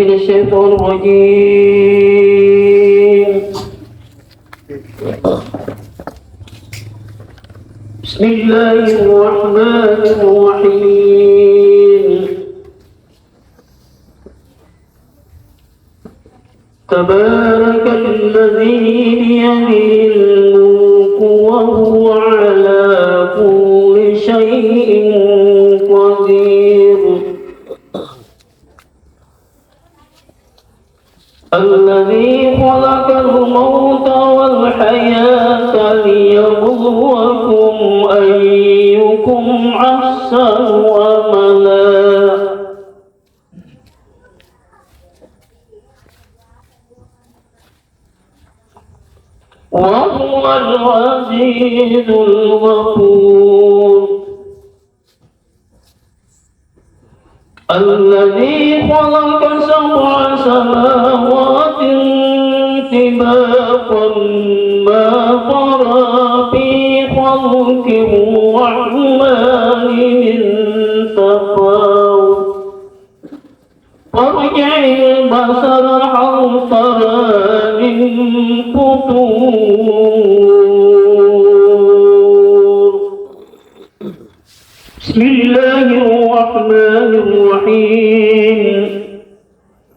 من الشيطان الرجيم. بسم الله الرحمن الرحيم. تبارك الذي بيده الملك وهو على كل شيء قدير. الذي خلق الموت والحياة ليبلوكم أيكم أحسن عملا وهو العزيز الغفور. الذي خلق سبع سماوات طباقا ما ترى في خلق الرحمن من تفاوت فارجع البصر هل ترى من فطور. بسم الله الرحمن الرحيم.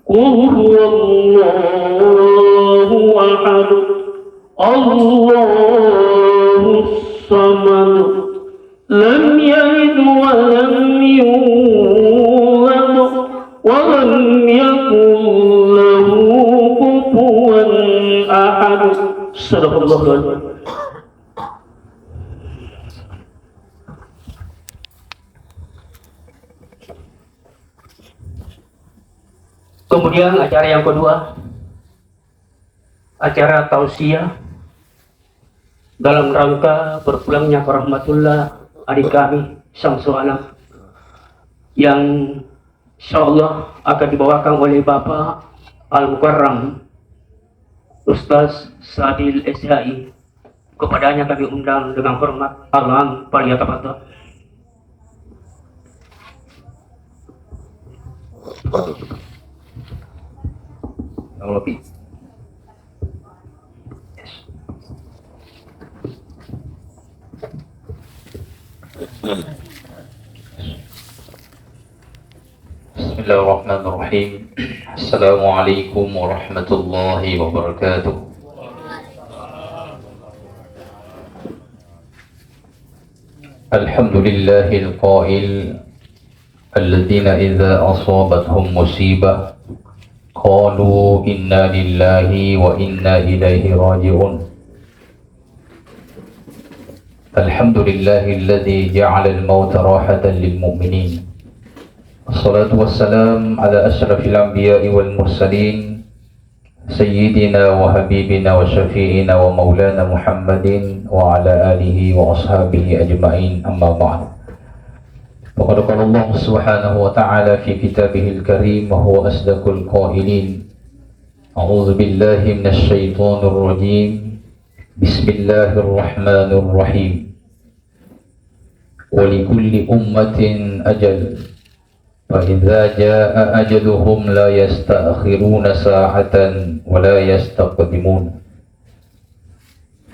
قل هو الله أحد الله الصمد لم يلد ولم يولد ولم يكن له كفوا أحد. صدق الله العظيم. Kemudian acara yang kedua, acara tausiah dalam rangka berpulangnya ke rahmatullah adik kami Syamsul Alam yang insyaallah akan dibawakan oleh Bapak Al-Mukarram Ustaz Sadil Eshai. Kepadanya kami undang dengan hormat. Alam Paliyatafadhal. Lebih. Bismillahirrahmanirrahim. Assalamualaikum warahmatullahi wabarakatuh. Alhamdulillahil qail alladzina idza asabathum musibah qalu inna lillahi wa inna ilaihi raji'un. Alhamdulillahilladzi ja'ala al-mauta rahatan lil mu'minin. Wassalatu wassalamu ala asyrafil anbiya'i wal mursalin sayyidina wa habibina wa syafi'ina wa maulana Muhammadin wa ala alihi wa ashabihi ajma'in, amma ba'd. Faqad qala Allah subhanahu wa ta'ala fi kitabihil karim wa huwa asdaqul qailin. A'udzu billahi minasy syaithanir rajim. Bismillahirrahmanirrahim. Wa likulli ummatin ajal. Fa idza jaa ajaluhum la yasta'khiruna sa'atan wa la yastaqdimun.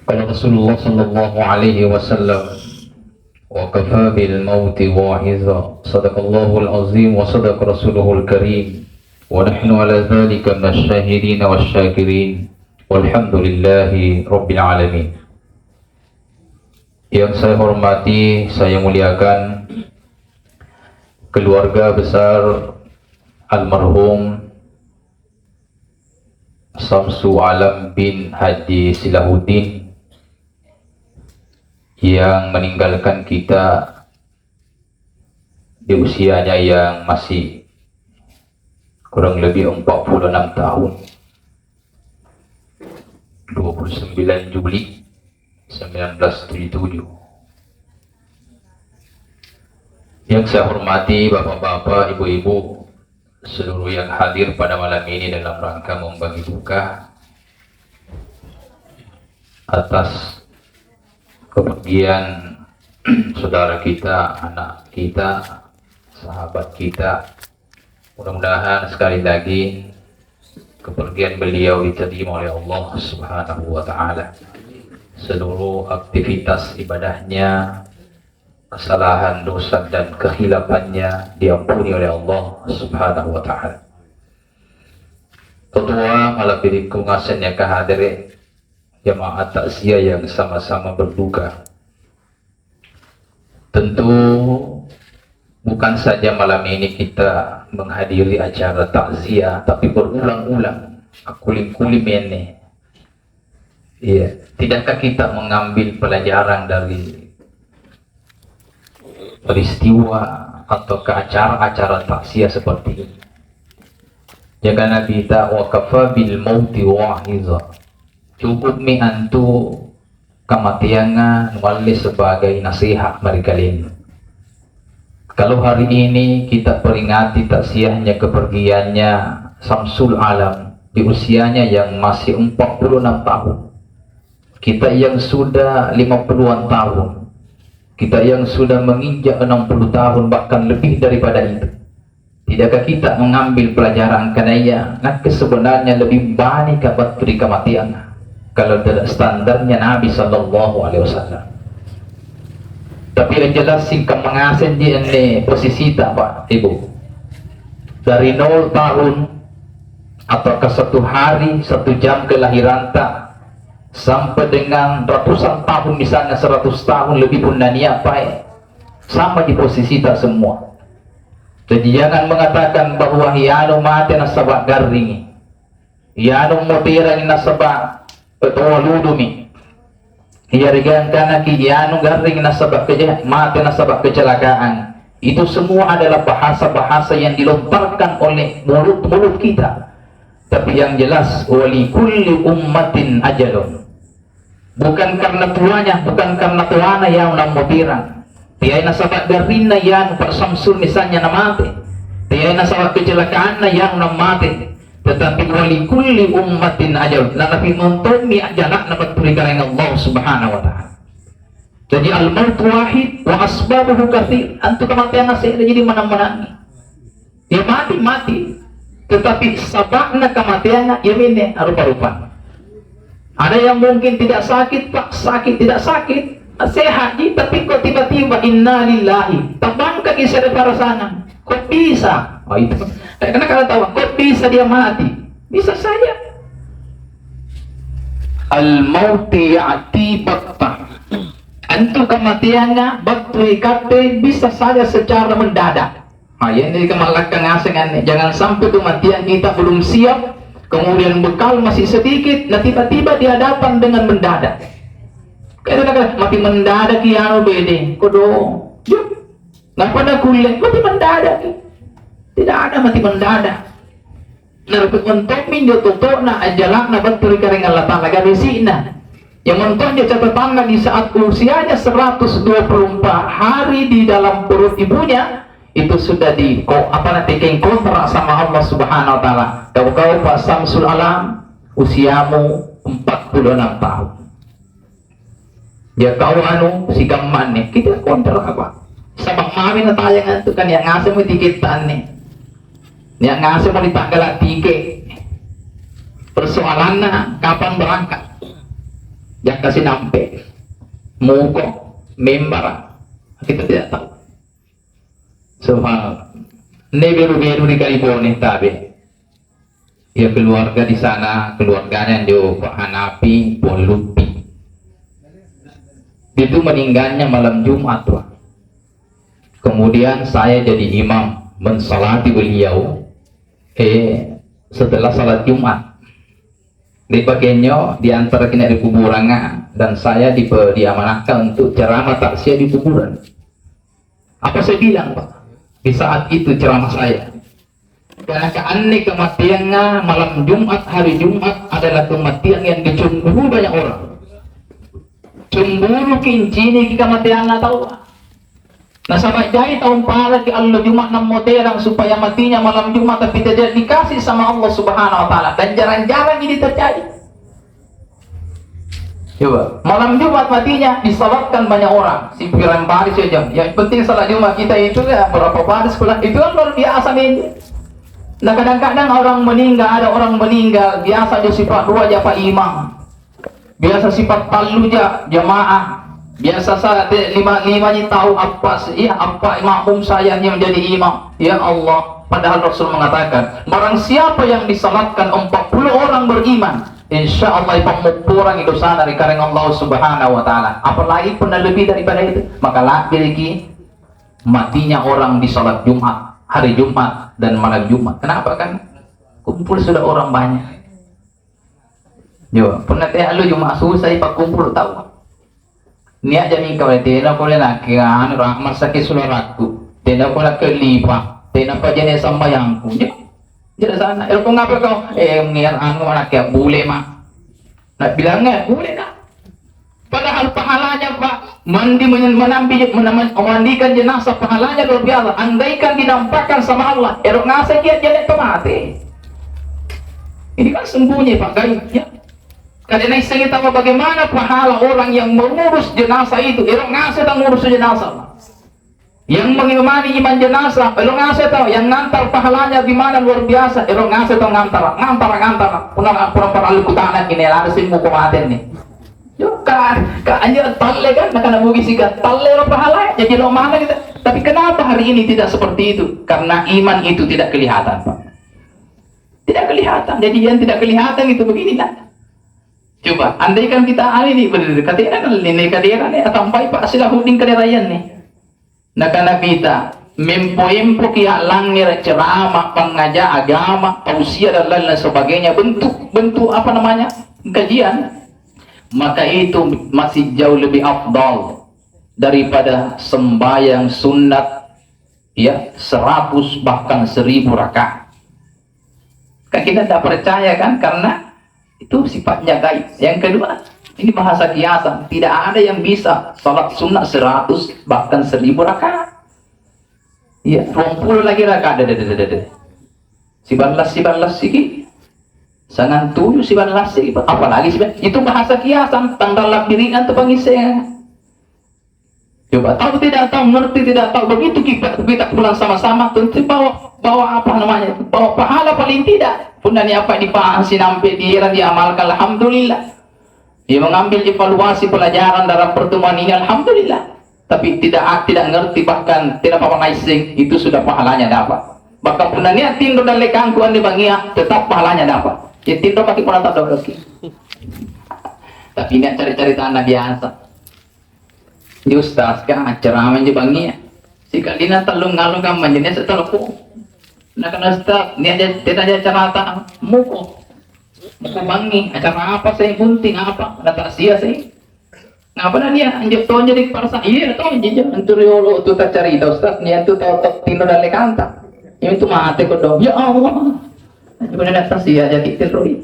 Qala Rasulullah sallallahu alaihi wasallam, wa kafa bil mauti wa'iza. Sadaqallahul azim wa sadaqa rasuluhul karim. Wa nahnu ala dhalika minasyahidin wasyakirin. Walhamdulillahi rabbil alamin. Yang saya hormati, saya muliakan keluarga besar almarhum Syamsul Alam bin Haji Silahuddin yang meninggalkan kita di usianya yang masih kurang lebih 46 tahun, 29 Juli 1977. Yang saya hormati bapak-bapak, ibu-ibu, seluruh yang hadir pada malam ini dalam rangka membagi duka atas kepergian saudara kita, anak kita, sahabat kita, Mudah-mudahan sekali lagi kepergian beliau diterima oleh Allah Subhanahu wa taala. Seluruh aktivitas ibadahnya, kesalahan, dosa dan kehilafannya diampuni oleh Allah Subhanahu wa taala. Ketua malam ini kungasannya kehadirin jamaah takziah yang sama-sama berduka. Tentu bukan saja malam ini kita menghadiri acara takziah, tapi berulang-ulang akulim-kulim ini. Iya, tidakkah kita mengambil pelajaran dari peristiwa atau ke acara-acara takziah seperti ini? Jangan kita waqafa bil mauti wahiza. Cukup mi antu kematiannya wali sebagai nasihat mereka ini. Kalau hari ini kita peringati takziahnya kepergiannya Samsul Alam di usianya yang masih 46 tahun. Kita yang sudah 50-an tahun, kita yang sudah menginjak 60 tahun bahkan lebih daripada itu. Tidakkah kita mengambil pelajaran karena sebenarnya lebih banyak kabar beri kematian kalau tidak standarnya Nabi Sallallahu Alaihi Wasallam. Tapi yang jelas singkat mengasen di ini posisi tak Pak Ibu dari 0 tahun atau ke 1 hari 1 jam kelahiran tak sampai dengan ratusan tahun, misalnya 100 tahun lebih pun nania apa sama di posisi tak semua. Jadi jangan mengatakan bahwa yanu mati nasabak garing, yanu mutira nasabak petawaludumi, ya rigan kana ki yanu garing nasabak mati nasabak kecelakaan. Itu semua adalah bahasa-bahasa yang dilontarkan oleh mulut-mulut kita. Tapi yang jelas wali kulli ummatin ajalun. Bukan karena tuanya, bukan karena tuana yang namutiran. Tiada nasabak garina yang Pak Samsul misalnya namate. Tiada nasabak kecelakaan yang namate. Tetapi wali kulli ummatin ajalun. Nabi mentomi ajalak dapat berikan Allah Subhanahu wa taala. Jadi al-maut wahid wa asbabuhu katsir. Antu kematian nasi jadi menang-menangi. Ya mati. Tetapi sababna kematiannya ya ini rupa-rupa. Ada yang mungkin tidak sakit Pak, tidak sakit, sehat tapi kok tiba-tiba inna lillahi tabang kaki para sana. Kok bisa? Oh itu. Karena kalian tahu kok bisa dia mati? Bisa saja. Al-mauti ya'ti baktah. Antu kematiannya waktu ikate bisa saja secara mendadak. Nah, ini kemalakkan asengan. Jangan sampai kematian kita belum siap. Kemudian bekal masih sedikit, nah tiba-tiba dihadapan dengan mendadak. Kayak mati mendadak ya bede, kodo, yuk, nggak pada kulit, mati mendadak, tidak ada mati mendadak. Nah, mentomin dia tutup, nah ajalak, nah betul kering Allah Taala garisina. Yang menton dia catatan di saat usianya 124 hari di dalam perut ibunya. Itu sudah di kontrak sama Allah Subhanahu wa taala. Kau Pak Samsul Alam usiamu 46 tahun. Ya kau si gaman nih, kita kontrak apa? Sama mami na tayangan itu kan yang ngasih mo tikitan nih. Yang ngasih mo ditanggal tiket. Persoalannya kapan berangkat? Yang kasih nampe. Muko, member. Kita tidak tahu. Subhanallah. Ini beru-beru di California tabe. Ya keluarga di sana, keluarganya di Pak Hanapi, Polupi. Itu meninggalnya malam Jumat, Pak. Kemudian saya jadi imam mensalati beliau. Setelah salat Jumat, di bagiannya di antara kena di kuburannya dan saya diamanahkan untuk ceramah takziah di kuburan. Apa saya bilang, Pak? Di saat itu ceramah saya, karena keaneh kematiannya malam Jumat, hari Jumat adalah kematian yang dicemburu banyak orang. Cemburu kincini kematiannya tahu. Nah sampai jadi tahun pala ke Allah Jumat nam moterang supaya matinya malam Jumat tapi tidak dikasih sama Allah Subhanahu wa taala dan jarang-jarang ini terjadi. Coba, malam Jumat matinya disalatkan banyak orang, simpiran baris saja. Yang penting salat Jumat kita itu ya berapa baris pulang itu kan luar biasa nih. Nah kadang-kadang ada orang meninggal, biasa dia sifat dua aja Pak Imam. Biasa sifat palu aja jamaah. Biasa saya lima tahu apa makmum saya yang menjadi imam. Ya Allah, padahal Rasul mengatakan, barang siapa yang disalatkan 40 orang beriman, insya Allah pengukuran itu sana dari karena Allah Subhanahu wa Ta'ala. Apalagi pun lebih daripada itu, maka lagi matinya orang di salat Jumat, hari Jumat dan malam Jumat. Kenapa kan? Kumpul sudah orang banyak. Jo, pernah teh lu Jumat susah pak kumpul tahu. Niat jami kau tena ko na kian rahmat sakit sularaku. Tena ko na kelipa. Tena pa jenis sambayangku. Jadi sana, kau ngapa kau? Ngian anak ya boleh mah. Nak bilangnya boleh nak. Padahal pahalanya Pak memandikan jenazah pahalanya luar biasa. Andaikan dinampakkan sama Allah, erok ngasa dia jadi mati. Ini kan sembunyi Pak gaibnya. Karena kita tahu bagaimana pahala orang yang mengurus jenazah itu. Erok ngasa tak ngurus jenazah Pak. Yang mengimani iman jenazah, erok ngasa tahu yang ngantar pahalanya di mana luar biasa. Erok ngasa tahu ngantar. Pernah alukutanan ini harus muka mati nih. Anjir talle kan nak bugis ikan talle lo pahala jadi lo mana kita. Tapi kenapa hari ini tidak seperti itu? Karena iman itu tidak kelihatan Pak. Tidak kelihatan. Jadi yang tidak kelihatan itu beginilah. Coba andaikan kita hari ini berkatiran ini kadiran nih sampai Pak silahuding kadirayan nih. Nak kita mempo kia langir ceramah pengajar agama tausiah dan lain sebagainya bentuk apa namanya kajian. Maka itu masih jauh lebih afdal daripada sembahyang sunat ya 100 bahkan 1000 rakaat. Kan kita tidak percaya kan karena itu sifatnya gaib. Yang kedua, ini bahasa kiasan, tidak ada yang bisa salat sunat 100 bahkan 1000 rakaat. Ya, 20 lagi rakaat. Sibalas sikit. Sangan tujuh si balasi, apalagi sih itu bahasa kiasan tanggal labiringan tuh pangisnya. Coba tahu tidak tahu, ngerti tidak tahu, begitu kita pulang sama-sama tentu bawa apa namanya, bawa pahala paling tidak. Pun dari apa dipahami sampai diamalkan, alhamdulillah. Dia mengambil evaluasi pelajaran dalam pertemuan ini, alhamdulillah. Tapi tidak ngerti bahkan tidak apa naising itu sudah pahalanya dapat. Bahkan pun niat tindo dan lekangku ande bangia tetap pahalanya dapat. Ya tidur pakai pulang tak ada lagi. Tapi ini cari-cari tanah biasa. Di ustaz kan ceramah je bangi. Si kalina talung ngalung kan menjenis setelku. Nak kena ustaz ni ada tidak cerita muko. Muko bangi acara apa saya gunting apa nak sia saya. Ngapa dah dia anjuk tahun jadi parsa. Iya tahun je anturiolo tu tak cari ustaz ni tu tahu tidur dan lekanta. Itu mati ko dong. Ya Allah. Kemudian atas dia jadi terus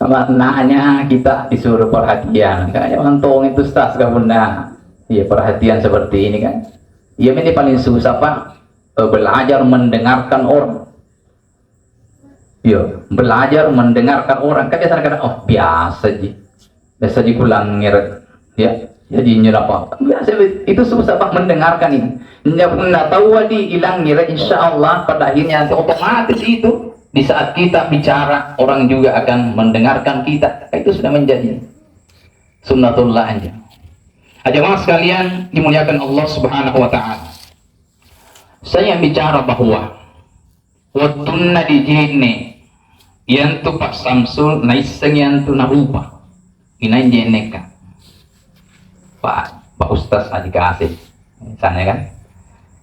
maknanya kita disuruh perhatian kayak untung itu stas gabunda ya perhatian seperti ini kan ya ini paling susah Pak belajar mendengarkan orang ya belajar mendengarkan orang kan biasa ji pulang ngeret ya jadi nyerap apa biasa itu susah Pak mendengarkan ini. Nggak tahu di hilang ngira insya Allah pada akhirnya otomatis itu di saat kita bicara orang juga akan mendengarkan kita. Itu sudah menjadi sunnatullah aja. Jemaah sekalian dimuliakan Allah Subhanahu wa Ta'ala. Saya bicara bahwa watunna di jene yantu Pak Samsul naiseng yantu narupa inain jeneka Pak Ustaz Haji Kasih sana kan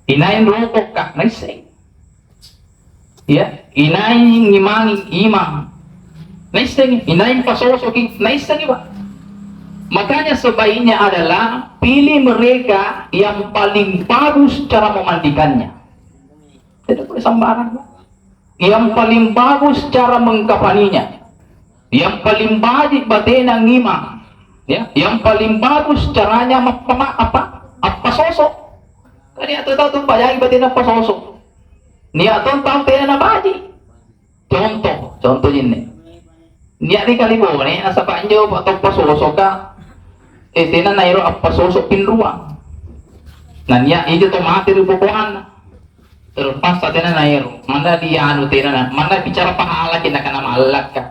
inain rokok kak naiseng ya inain ngimangi imam naiseng inain pasosoki naiseng Pak. Makanya sebaiknya adalah pilih mereka yang paling bagus cara memandikannya, tidak boleh sembarang Pak. Yang paling bagus cara mengkafaninya, yang paling baik batena ngimang ya, yang paling bagus caranya apa sosok. Niat tahu bayang batin apa sosok. Niat tahu tena baji. Contoh ini. Niat di kali bawa nih asa panjo atau apa sosok ka. Tena nairo apa sosok pinruang. Nah niat itu mati di bukuan. Terlepas tena na ero, mana dia anu tena na, mana bicara pahala kita kana malak ka.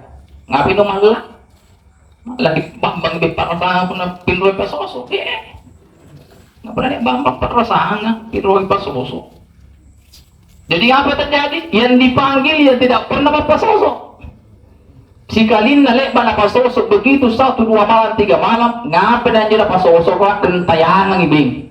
Ngapi no malak? Lagi bambang di parasahan pun na pinroy pasoso. Nggak pernah ada bambang parasahan na pinroy pasoso. Jadi apa terjadi? Yang dipanggil ya tidak pernah berpasoso. Si kalin nalek bana pasoso begitu 1, 2 malam 3 malam ngapa dan jela pasoso ka dan tayangan ibing.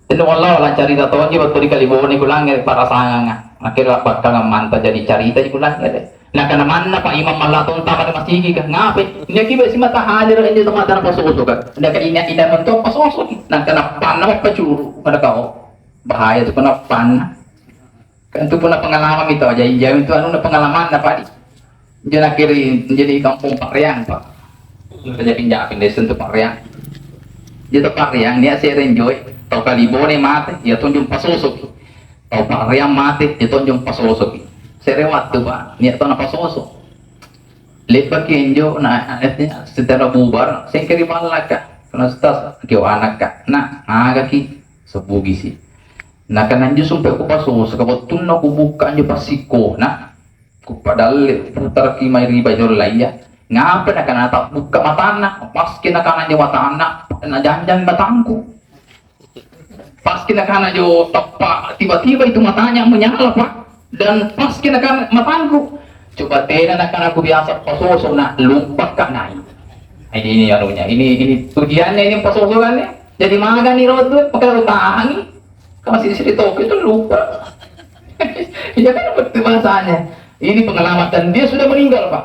Dan Allah lah cerita tuan jiwa tadi kali bawa ni kulang ya para sangat. Akhirnya bakal mantap jadi cerita di kulang ya. Nah karena mana Pak Imam Malaton tamat masih kan ngapain? Ini akibat si mata hadir ini tempat tanah pasoso kan. Ada keinginan tidak mentok pasoso. Nah karena panah pecuru pada kau bahaya tu kena panah. Kan itu pernah pengalaman itu aja. Jauh itu anu pengalaman apa di? Jadi akhirnya jadi kampung Pak Riang Pak. Kerja pinjam desa untuk Pak Riang. Jadi Pak Riang dia saya enjoy. Tau kalibone mati, ya tunjuk pasosok. Tau Pak Riang mati, ya tunjuk pasosok. Serewat tuh Pak, niat tanah pasosok. Lepas kenjo, nah artinya setelah bubar, saya kiri malak kak. Karena setas kau anak kak, nah agak ki sebugi sih. Nah karena anjo sampai aku pasosok, kebetulan aku buka anjo pasiko, nah aku padahal putar kimai riba jor lainnya. Ngapa nak kena tak buka mata anak, pas kena kena anjo mata anak, kena janjang batangku. Pas kena kana jo tepak tiba-tiba itu matanya menyala Pak, dan pas kena kana matangku coba tena nak aku biasa pasoso nak lupa kak naik ini anunya ini tujuannya ini pasoso kan ya jadi makan nih rodo pakai tahan masih di toko itu lupa ya kan betul bahasanya ini pengalaman dan dia sudah meninggal Pak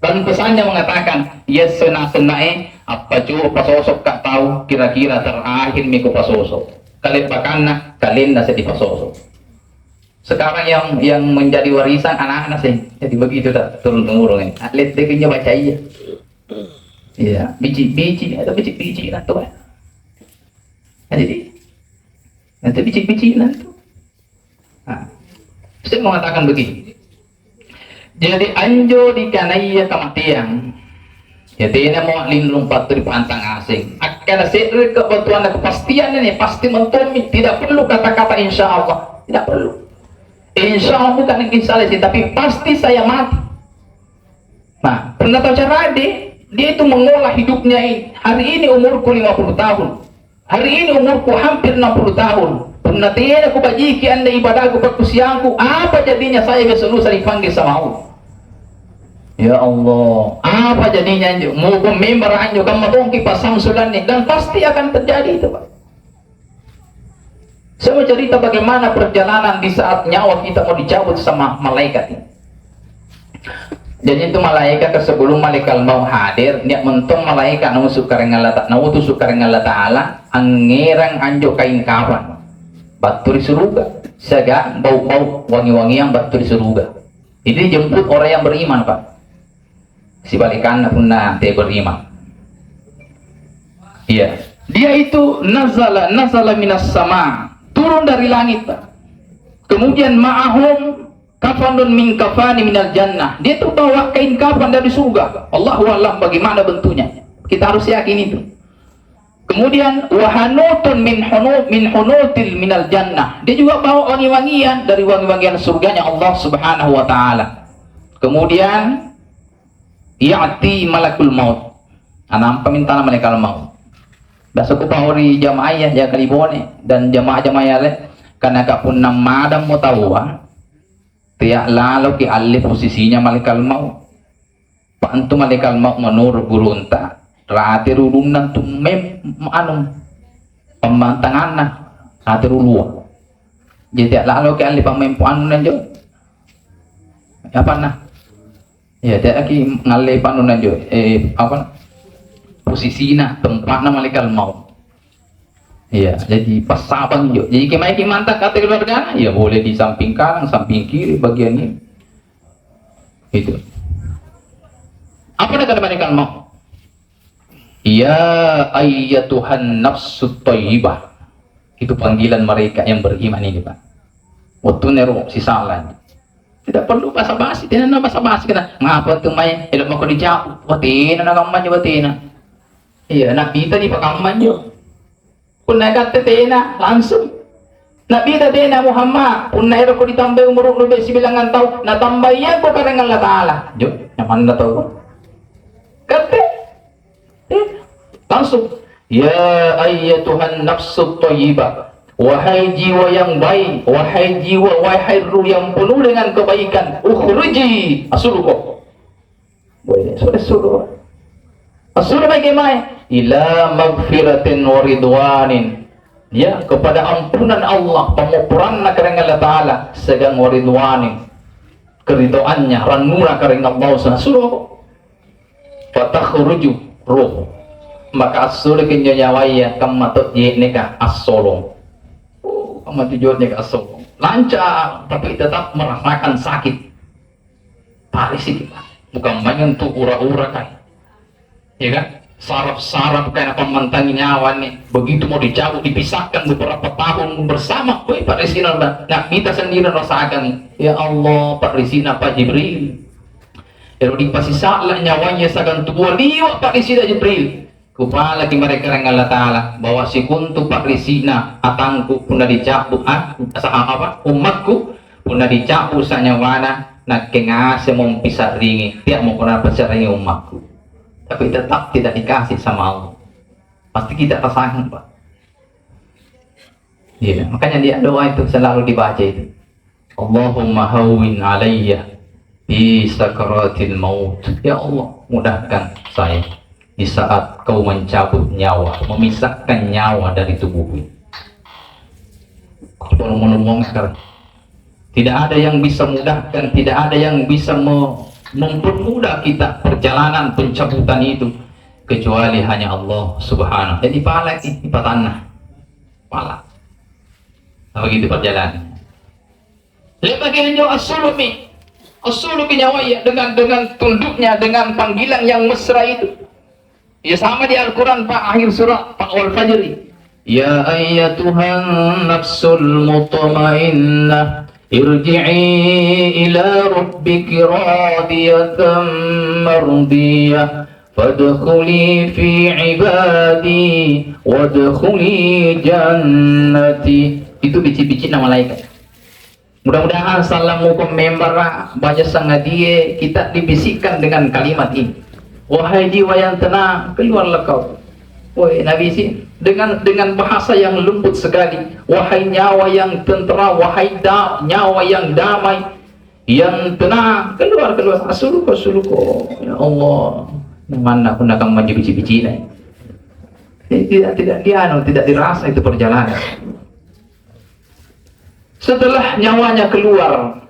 dan pesannya mengatakan ya sena-senae apa cuy pasoso kak tahu kira-kira terakhir miku pasoso kalian bakana kalian nasi di pasoso. Sekarang yang menjadi warisan anak-anak sih jadi begitu tak turun temurun ini. Atlet deknya baca iya. Iya biji atau biji nanti kan. Jadi nanti biji nanti. Nah, saya mengatakan begini. Jadi anjo di kanaya kematian. Ya tidak mau lindung patu di pantang asing. Akan seiring kebetulan dan kepastian ini pasti mentomik. Tidak perlu kata-kata insya Allah. Tidak perlu. Insya Allah bukan insya Allah sih, tapi pasti saya mati. Nah, pernah tahu cara dia itu mengolah hidupnya ini. Hari ini umurku 50 tahun. Hari ini umurku hampir 60 tahun. Pernah tidak aku bajiki anda ibadahku perkusianku. Apa jadinya saya besok lusa dipanggil sama Allah? Ya Allah, apa jadinya anjo? Mau member anjo kamu bongki pasang sulan nih dan pasti akan terjadi itu Pak. Saya mau cerita bagaimana perjalanan di saat nyawa kita mau dicabut sama malaikat ini. Jadi itu malaikat sebelum malaikat mau hadir, dia mentong malaikat nau tu sukareng Allah Ta'ala angirang anjo kain kafan batu di surga, saga bau-bau wangi-wangi yang batu di surga. Ini jemput orang yang beriman Pak. Si balikan punna dia beriman. Iya, dia itu nazala minas sama, turun dari langit Pak. Kemudian ma'ahum kafanun min kafani minal jannah. Dia tuh bawa kain kafan dari surga. Allahu a'lam bagaimana bentuknya. Kita harus yakin itu. Kemudian wahanutun min hunutil minal jannah. Dia juga bawa wangi-wangian dari wangi-wangian surganya Allah Subhanahu wa taala. Kemudian ya'ti malakul maut. Anam permintaan malaikat maut. Besok pahori jamaah ya kalibone dan jamaah-jamaah le karena kapun namadam mo tawa. Tiyak lalu ki alif posisinya malaikat maut. Pantu malaikat maut menur gurunta. Rati rulunan tu anu pemantangan nah rati ruluan. Jadi lalu ki alif pamempu anu nanjo. Apa nah? Ya, dia lagi ngalih panunan jo, apa posisinya tempatnya malaikat maut. Iya, jadi pas sabang jo. Jadi kemai mantap kata keluarga, ya boleh di samping kanan, samping kiri bagian ini. Itu. Apa nak kata malaikat maut? Ya ayyatuhan nafsut thayyibah. Itu panggilan mereka yang beriman ini Pak. Waktu nero si salah. Tidak perlu basa-basi, tidak na basa-basi kena. Ngapa tuh may ilok mo ko di japo? Watina na kaman yo watina. Iya, nakita di pakaman yo. Kung nagkatete na langsung. Nabi tadi na Muhammad, unaira ko ditambay umurong nubay sibilangan tao, natambayan ko kareng Allah Ta'ala. Jod, nyaman na tao. Kate, langsung, ya ayyatuhan nafsu thayyibah, wahai jiwa yang baik, wahai jiwa, wahai ruh yang penuh dengan kebaikan, ukhruji, asuluko. Boleh, suruh. Asuluh bagaimana? Ila magfiratin wa ridwanin. Ya, kepada ampunan Allah, pengukuran kareng Allah Ta'ala, segang wa ridwanin. Keridoannya, ranura kareng Allah suruh. Fatakhruju ruh. Maka asuluh kinyawaya kamatut nikah as-solong. Kamu tujuannya ke as-solong. Lancar, tapi tetap merasakan sakit. Parisi kita. Bukan main tuh ura-ura kan, ya kan? Saraf-saraf kayak apa mantangi nyawa nih. Begitu mau dicabut, dipisahkan beberapa tahun bersama. Woi Pak Rizina, nah kita sendiri rasakan. Ya Allah, Pak Rizina, Pak Jibril. Kalau dipasih salah nyawanya sagan tua liwat Pak Rizina Jibril. Kupala lagi mereka yang Allah Ta'ala bahwa si kuntu Pak Rizina atangku pun dicabut, umatku pun dicabut sa nyawana. Nakengase mau pisah ringi, tiap mau kena pisah ringi umatku, tapi tetap tidak dikasih sama Allah. Pasti kita rasakan, Pak. Iya, makanya dia doa itu selalu dibaca itu. Allahumma hawwin alayya bi sakaratil maut. Ya Allah, mudahkan saya di saat kau mencabut nyawa, memisahkan nyawa dari tubuhku. Kalau ngomong sekarang, tidak ada yang bisa mudahkan, tidak ada yang bisa mempermudah kita perjalanan pencabutan itu kecuali hanya Allah Subhanahu. Jadi pala ini patanah, pala. Nah, begitu perjalanan. Lihat bagian jauh as-sulumi nyawaya dengan tunduknya, dengan panggilan yang mesra itu. Ya sama di Al-Quran Pak, akhir surah Pak Al-Fajr. Ya ayyatuhan nafsul mutmainnah, irji'i ila rabbiki radiyatan mardiyah, fadkhuli fi ibadi wadkhuli jannati. Itu bici-bici nama malaikat. Mudah-mudahan salamu pemembara baca sangadie kita dibisikkan dengan kalimat ini. Wahai jiwa yang tenang, keluarlah kau. Wahai Nabi sih dengan bahasa yang lembut sekali. Wahai nyawa yang tentera, wahai nyawa yang damai, yang tenang, keluar. Asuluko. Ya Allah, mana pun akan maju bici-bici ini. Tidak dirasa itu perjalanan. Setelah nyawanya keluar,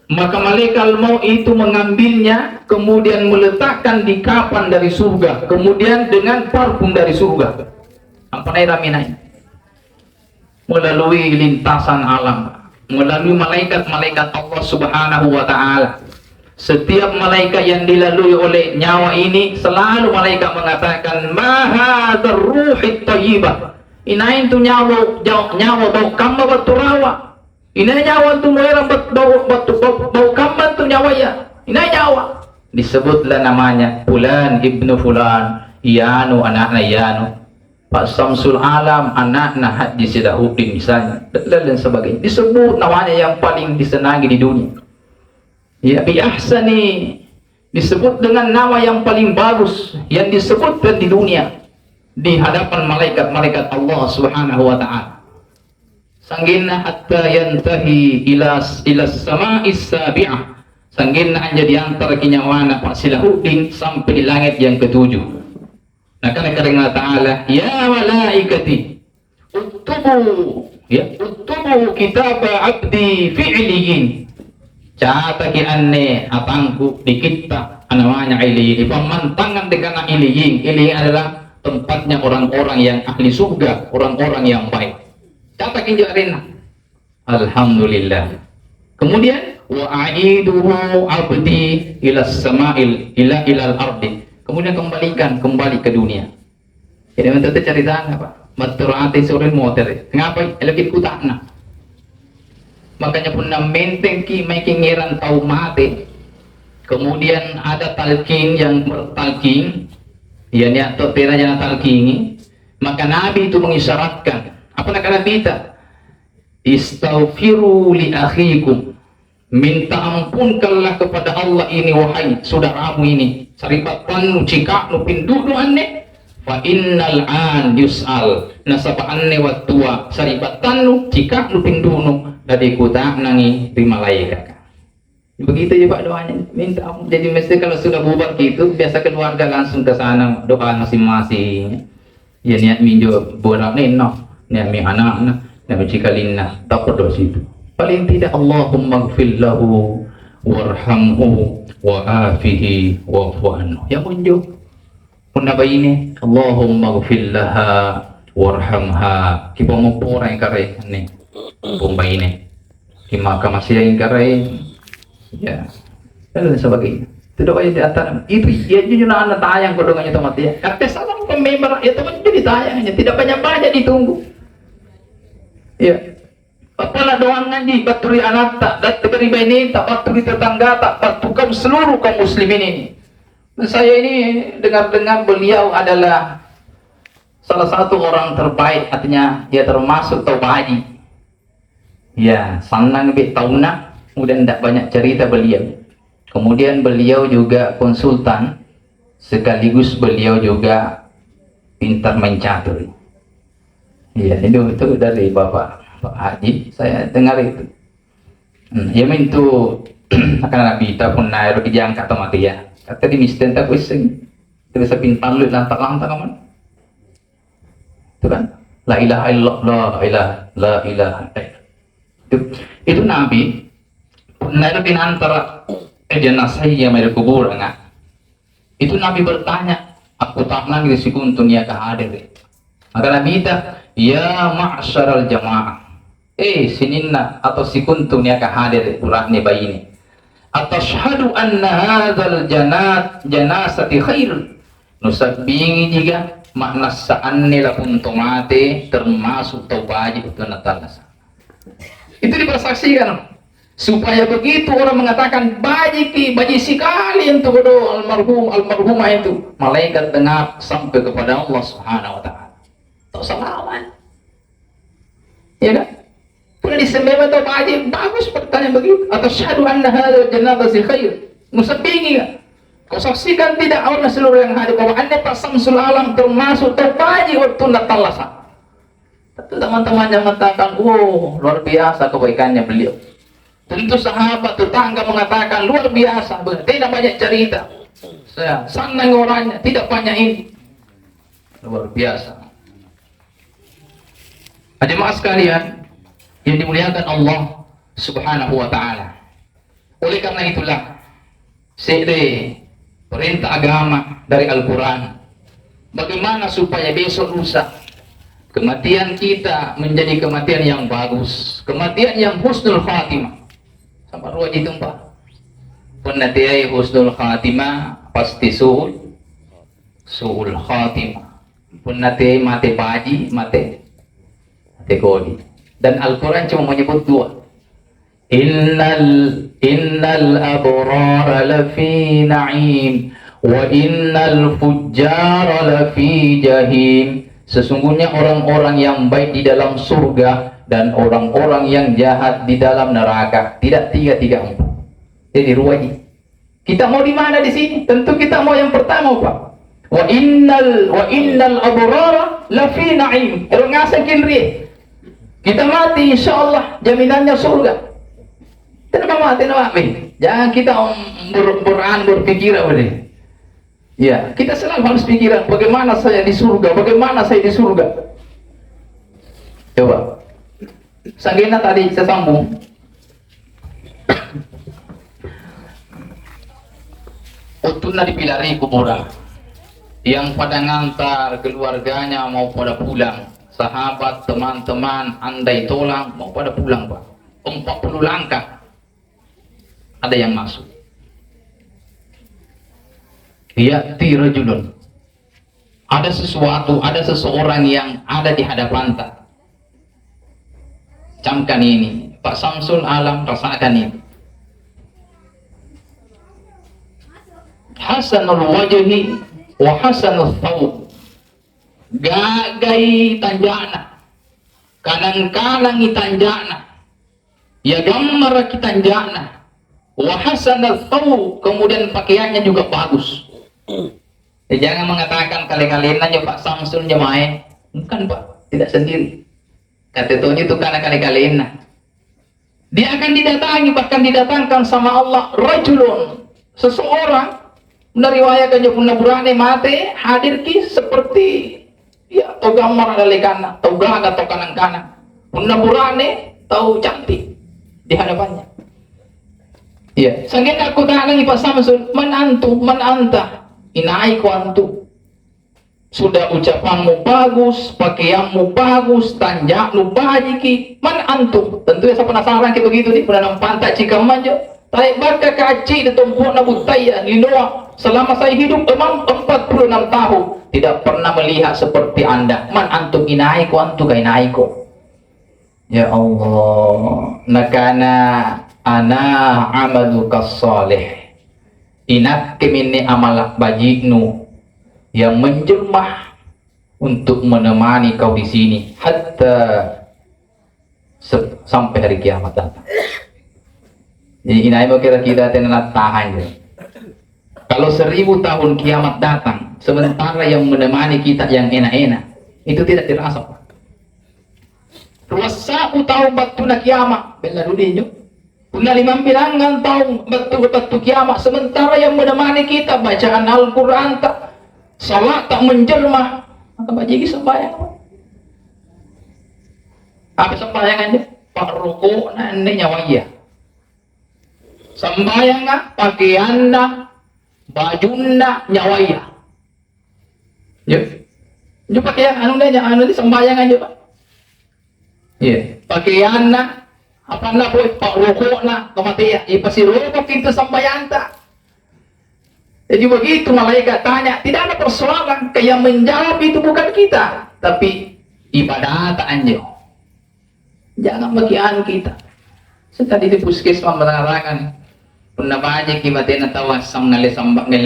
maka malaikat maut itu mengambilnya, kemudian meletakkan di kapan dari surga, kemudian dengan parfum dari surga. Apa raminai? Melalui lintasan alam, melalui malaikat-malaikat Allah Subhanahu wa Ta'ala. Setiap malaikat yang dilalui oleh nyawa ini, selalu malaikat mengatakan, "Maha ruhit thayyibah." Inain tu nyawa bau kamba batu rawa. Ina nyawa tu merah bau kamba tu nyawa ya. Ina nyawa. Disebutlah namanya Fulan ibnu Fulan, Yanu anaknya Yanu, Pak Samsul Alam anaknya Haji Sidahuddin misalnya, dan sebagainya. Disebut namanya yang paling disenangi di dunia. Ya bi ahsani, disebut dengan nama yang paling bagus yang disebutkan di dunia di hadapan malaikat-malaikat Allah Subhanahu wa Ta'ala. Sanggina hatta yantahi ila sama'is sabi'ah. Sanggina anja diantar kinyawana Pak Silahuddin sampai di langit yang ketujuh. Nah karena Allah Ta'ala, ya malaikati utubu kitab abdi fi'liyin. Cataki anne atangku di kita namanya iliyin. Pemantangan dengan iliyin. Iliyin adalah tempatnya orang-orang yang ahli surga, orang-orang yang baik. Catakin jarina. Alhamdulillah. Kemudian wa aiduhu abdi ila sama'il ilal ardi. Kemudian kembali ke dunia. Jadi untuk cerita apa? Maturati suril motor. Ngapa? Lagi kutakna. Makanya pun menteng ki making ngiran tau mati. Kemudian ada talqin yang bertalqin. Ya ni atau tera jangan talqini. Maka Nabi itu mengisyaratkan apa nak kata kita? istaghfiru li akhikum, minta ampunkanlah kepada Allah ini wahai saudaramu ini, saripatan cika nu pindudu anne, fa innal an yus'al nasaba anne wattua saripatan nu cika nu pindudu dari kuta nangi di malaikat. Begitu juga doanya, minta ampun. Jadi mesti kalau sudah bubar gitu, biasa keluarga langsung ke sana doa masing-masing. Ya niat minjo borak nino, niat mi anak, niat cikalina, tak perlu situ. Paling tidak Allahumma gfir lahu warhamhu wa afihi wa'fu anhu. Ya munjo. Punna ini Allahumma gfir laha warhamha. Kipa mo pora yang kare ni. Pumba ini. Kima kamasya yang kare. Ya, dan sebagainya. Itu doa yang di antara itu ya jujur anak tayang kodongannya tomat ya. Kata salah pemember ya teman jadi tayangnya tidak banyak ditunggu. Ya. Apalah doa ngaji baturi anak tak dat beri ini tak baturi tetangga tak batukan seluruh kaum muslimin ini. Saya ini dengar-dengar beliau adalah salah satu orang terbaik, artinya ya termasuk Taubaji. Ya, sanang lebih tahunan. Kemudian tidak banyak cerita beliau. Kemudian beliau juga konsultan, sekaligus beliau juga pintar mencatur. Iya, itu dari Pak Haji, saya dengar itu. Ya itu akan Nabi kita pun naik kerjaan kata mati ya. Kata di misten tak pusing, terus pintar lu lantak kaman. Itu kan, la ilaha illallah, la ilaha. Itu Nabi. Nabi antara jenazah yang dari kubur enggak? Itu Nabi bertanya, aku tak nangis si kuntun ya kehadir. Maka Nabi kita, ya ma'syaral jamaah. Sininna atau si kuntun ya kehadir urahnya bayi ini. Atashhadu anna hadzal janazati khair. Nusabbingi juga makna sa'anni lapun tomate termasuk taubaji itu natalasa. Itu dipersaksikan. Supaya begitu orang mengatakan baji sekali untuk almarhumah itu, malaikat dengar sampai kepada Allah Subhanahu wa taala. Tak salawat. Ya kan? Pernah disembah atau baji bagus pertanyaan begitu. Atau syahadu anna hadzal janazati khair. Musabbingi kan? Kau saksikan tidak orang seluruh yang hadir bahwa anda Pak Samsul Alam termasuk terbaji waktu natalasa. Teman-teman yang mengatakan, oh luar biasa kebaikannya beliau. Tentu sahabat tetangga mengatakan luar biasa, tidak banyak cerita. Saya senang orangnya, tidak banyak ini. Luar biasa. Jemaah sekalian yang dimuliakan Allah Subhanahu wa taala. Oleh karena itulah perintah agama dari Al-Qur'an. Bagaimana supaya besok lusa kematian kita menjadi kematian yang bagus, kematian yang husnul khatimah. Sampai ruang itu Pak. Penatiai husnul khatimah pasti suul khatimah. Penatiai mate baji, mate kodi. Dan Al-Quran cuma menyebut dua. Innal abrara lafi na'im wa innal fujjara lafi jahim. Sesungguhnya orang-orang yang baik di dalam surga dan orang-orang yang jahat di dalam neraka. Tidak 3-3-4. Jadi ruwaji. Kita mau di mana di sini? Tentu kita mau yang pertama Pak. Wa innal abrara lafi na'im. Erong ngasakin ri. Kita mati insyaallah jaminannya surga. Kenapa mati nabi? Jangan kita berpikir boleh. Ya, kita selalu harus pikiran bagaimana saya di surga, bagaimana saya di surga. Coba. Sanggena tadi saya sambung. Utuna dipilari kuburan. Yang pada ngantar keluarganya mau pada pulang. Sahabat, teman-teman, andai tolong mau pada pulang Pak. 40 langkah. Ada yang masuk. Ya'ti rajulun. Ada sesuatu, ada seseorang yang ada di hadapan kita. Camkan ini, Pak Samsul Alam rasakan ini. Hasanul wajhi wa hasanul thawb. Gagai tanjana. Kanang-kanang itanjana. Ya gambar kitanjana. Wa hasanal thaw, kemudian pakaiannya juga bagus. Ya, jangan mengatakan kali-kalian aja Pak Samsul main. Bukan Pak, tidak sendiri. Kata Tuhan itu karena kali-kalian. Dia akan didatangi, bahkan didatangkan sama Allah rajulun, seseorang menariwayakan jepun naburane mate hadir ki seperti ya tau gambar ada lekana, tau gaga tau kanan-kanan. Naburane tau cantik di hadapannya. Iya, sangkin aku tanya lagi Pak Samsul, man antum, man anta, inai ku antum. Sudah ucapanmu bagus, pakaianmu bagus, tanjakmu bajiki, man antum. Tentu ya saya penasaran gitu gitu nih, pernah nampak tak cikam manja. Tarik baka kaci di tumpuk nabut taya linoa. Selama saya hidup 46 tahun, tidak pernah melihat seperti anda. Man antum inai ku antum ka inai ku. Ya Allah, nakana ana amaluka salih. Inak kemini amalak bajiknu yang menjelma untuk menemani kau di sini hatta sampai hari kiamat datang. Jadi inai mau kira-kira tenan tahan je. Kalau 1000 tahun kiamat datang, sementara yang menemani kita yang enak-enak, itu tidak dirasa. Ruasaku tahu batu na kiamat, bela dunia. Puna 5 bilangan tahu batu kiamat, sementara yang menemani kita bacaan Al-Quran tak, salat tak menjelma, maka bajiki sembahyang. Apa sembahyangannya? Pak ruku nanti nyawaya. Sembahyang pakaianna, bajunna nyawaya. Yuk, yuk pakaian anu di sembahyang aja Pak. Iya, pakaianna apa na boy pak ruku na kematian ipasiroko kita sembahyang tak. Jadi begitu malaikat tanya, tidak ada persoalan, kayak menjawab itu bukan kita, tapi ibadah anjo. Jangan bagian kita. Tadi di puskesmas menerangkan, pernah banyak kibatnya tawasam ngali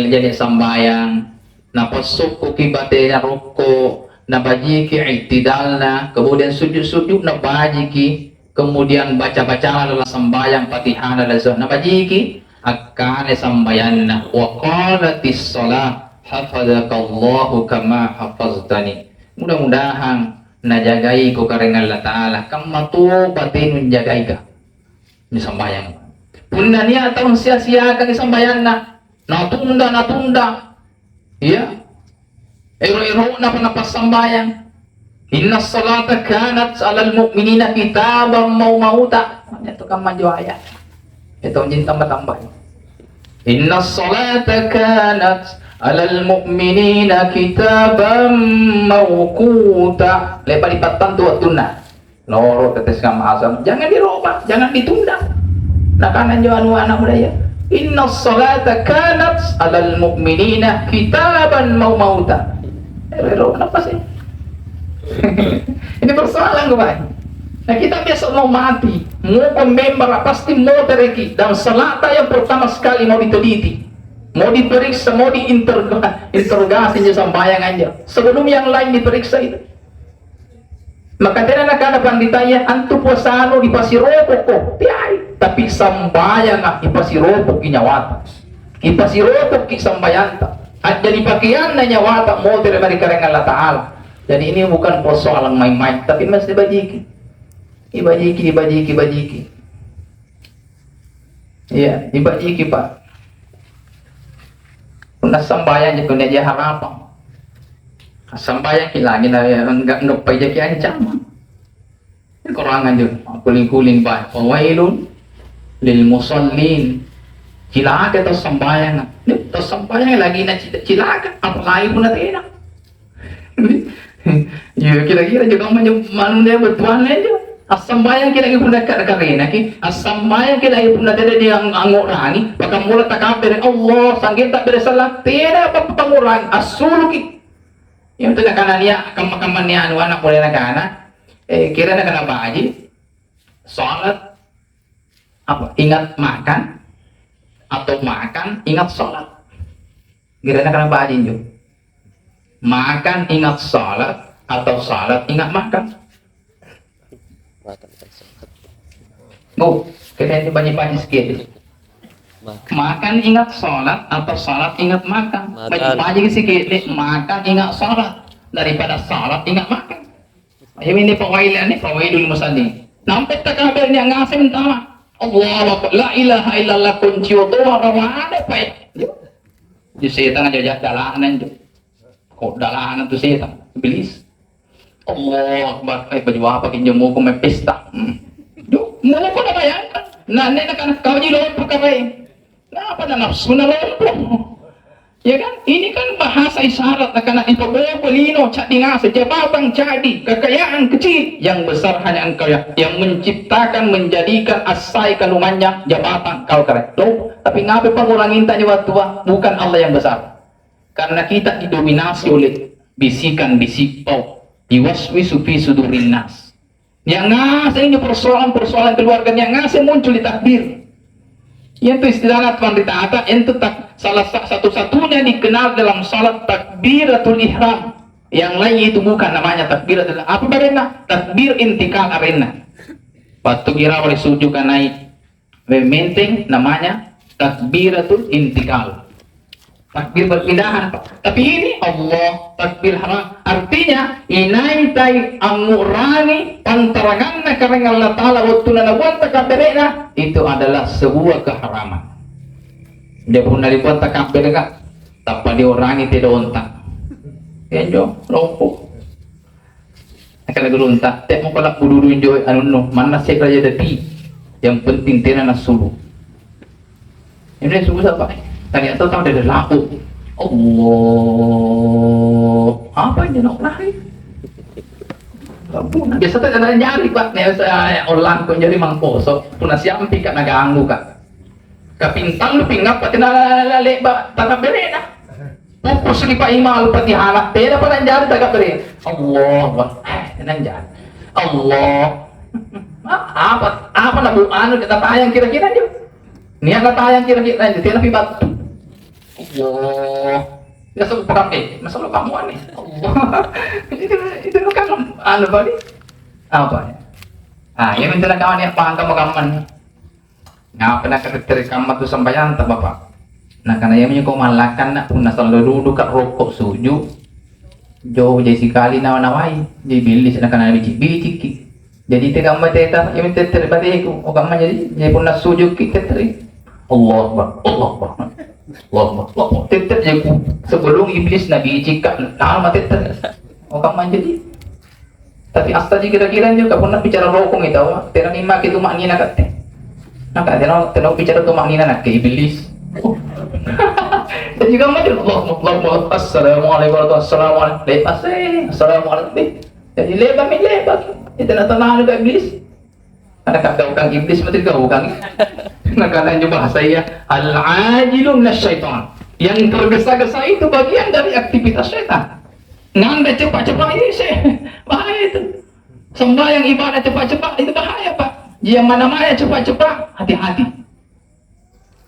jadi sambayang, napasuk kibatnya rokok, nabajiki itidalna, kemudian sujud-sujud nabajiki, kemudian baca-baca adalah sambayang Fatihah adalah nabajiki. Akan sambayanna wa qalatis shalah hafadzakallahu kama hafaztani. Mudah-mudahan najagai ko kareng Allah taala kang matu batin menjagai ka ni sambayang. Punna niya taun sia-siakan ni sambayanna natunda iya ero-ero na panapas sambayang. Inna salata kanat alal mu'minina kitaban mawmauta. Ito kang majuaya. Ito ang tambah-tambah. Inna salata kanat alal mu'minina kitaban mawquta. Lepat-lipatan tu waktu na. Loro tetes ngam asam. Jangan dirubah, jangan ditunda. Nakanan jo anu anak muda ya. Inna salata kanat alal mu'minina kitaban mawmauta. Kenapa sih? Ini persoalan gue Pak. Nah kita biasa mau mati, mau pemember pasti mau tereki, dan salata yang pertama sekali mau diteliti, mau diperiksa, mau diinterogasi sambayang aja sebelum yang lain diperiksa itu. Maka tidak ada ditanya antu puasano di pasiroko kok tiai, tapi sambayang di pasiroko kinyawata, di pasiroko ki sambayanta. Jadi pakaian nyawata mau terima dikarengan Allah Ta'ala. Jadi ini bukan persoalan main-main, tapi mesti dibajiki. Ibajiki. Iya, ibajiki Pak. Pernah sambayang je kena dia harapan. Sambayang kilangin na enggak pay je kian cama. Kurangan je, kuling-kuling Pak. Wailun lil musallin. Cilaka to sambayang. To sambayang lagi na cilaka, apalagi pun na enak. Ya kira-kira juga manusia bertuan aja. Asambayang kila ibu nak karena ki asambayang kila ibu nak ada yang angorani pakai mulut tak kabir Allah sanggit tak bersalah tidak apa pengurangan asuluki yang tu nak kanania kamania anu anak boleh nak anak kira nak kena baji salat apa ingat makan atau makan ingat salat kira nak kena baji jo makan ingat salat atau salat ingat makan. Oh, kalian banyak-banyak sikit. Makan ingat sholat atau sholat ingat makan. Banyak-banyak sikit. Makan ingat sholat daripada sholat ingat makan. Ini pawailan ni pawailul musalli. Nampak tak kabarnya ngasim tama. Allah la ilaha illallah kunci wa doa ada baik. Di setan aja dalanan tu. Kok dalanan tu setan? Iblis. Allah akbar. Baju apa kinjemu ko may pesta. Mo ko na bayangkan. Nanay na kan kau jilon po kay. Apa na nafsu na lompo. Ya kan? Ini kan bahasa isyarat karena itu pelino cadinga sejabatan jadi kekayaan kecil yang besar hanya engkau yang menciptakan menjadikan asai kalumanya jabatan kau keren. Loh, tapi ngapain pengurangin tanya waktu bukan Allah yang besar. Karena kita didominasi oleh bisikan-bisik diwaswisu fi sudurin nas. Yang ngasih ini persoalan-persoalan keluarga yang ngasih muncul di takbir. Itu istilah Tuan Rita itu salah satu-satunya dikenal dalam salat takbiratul ihram. Yang lain itu bukan namanya takbiratul ihram. Apa arena? Takbir intikal arena. Waktu kira oleh sujud kan naik. Mementing namanya takbiratul intikal. Takbir perpindahan. Tapi ini Allah takbir haram. Artinya inaitai amurani pantarangan karena Allah Ta'ala waktu nanabuan takabirena itu adalah sebuah keharaman. Dia pun nalibuan takabirena tanpa diorangi tidak ontak. Ya jo, lompo. Akan lagu ontak. Tak mau kalak buduruin jo anu no. Mana saya kerja dati. Yang penting tidak nasulu. Ini subuh apa? Ternyata tahu ada laku. Allah, apa yang nak lari? Biasa tak ada nyari pak. Nih saya orang kau nyari mangposo. Puna siampi kat naganggu kak. Kapintal lu pinggap pati nalalalik pak. Tagap berena. Pupus di pak imal pati halak. Tidak pernah nyari tagap berena. Allah, tenang jangan. Allah. Apa nabu anu kita tayang kira-kira dia. Niat nak tayang kira-kira dia. Tidak pibat. Allah, dia sebut pakai masalah kamu nih. Allah, itu kan anu balik apa ya? Yang minta kawan yang paham kamu ngapa nak dari kamar tu sambayan tak bapak. Nah karena yang kau malakan nak pun asal duduk kat rokok suju, jauh jadi sekali nawai, jadi bilis nak kena bici. Jadi tidak kamu teta, yang minta terbalik aku, kamu jadi pun nak suju kita teri. Allah, Allah, tetap je sebelum iblis nabi jika nama tetap orang jadi tapi astaga kira-kira juga pernah bicara rokok itu tidak nima itu maknina kat nak tidak bicara tu maknina nak ke iblis dan juga macam Allah assalamualaikum assalamualaikum jadi lebar itu nak tenang juga iblis ada kata orang iblis mesti kau bukan Nakalan juga bahasa ya al-ajilun nasyaitan. Yang tergesa-gesa itu bagian dari aktivitas syaitan. Nganda cepat-cepat ini bahaya itu. Sembahyang ibadah cepat-cepat itu bahaya pak. Yang mana-mana cepat-cepat hati-hati.